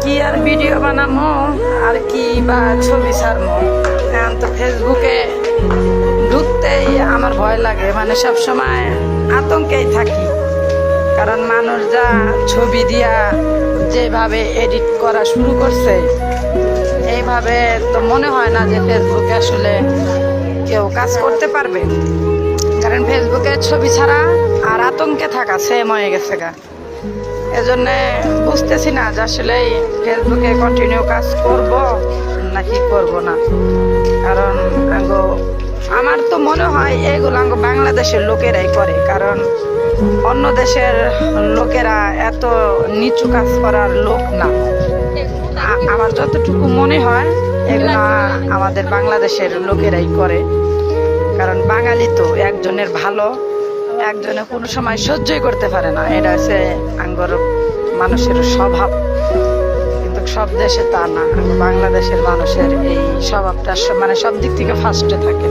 কি আর ভিডিও বানামো আর কি বা ছবি ছাড়মো। এখন তো ফেসবুকে ঢুকতেই আমার ভয় লাগে, মানে সব সময় আতঙ্কেই থাকি। কারণ মানুষ যা ছবি দিয়া যেভাবে এডিট করা শুরু করছে, এইভাবে তো মনে হয় না যে ফেসবুকে আসলে কেউ কাজ করতে পারবে। কারণ ফেসবুকে ছবি ছাড়া আর আতঙ্কে থাকা সেম হয়ে গেছে গা। এজন্যে বুঝতেছি না যে আসলে ফেসবুকে কন্টিনিউ কাজ করব নাকি করব না। কারণ আমার তো মনে হয় এগুলো বাংলাদেশের লোকেরাই করে, কারণ অন্য দেশের লোকেরা এত নিচু কাজ করার লোক না। আমার যতটুকু মনে হয় এগুলো আমাদের বাংলাদেশের লোকেরাই করে। কারণ বাঙালি তো একজনের ভালো একজনে কোনো সময় সহ্যই করতে পারে না, এটা হচ্ছে আঙ্গর মানুষের স্বভাব। কিন্তু সব দেশে তা না, বাংলাদেশের মানুষের এই স্বভাবটা মানে সব দিক থেকে ফার্স্টে থাকে।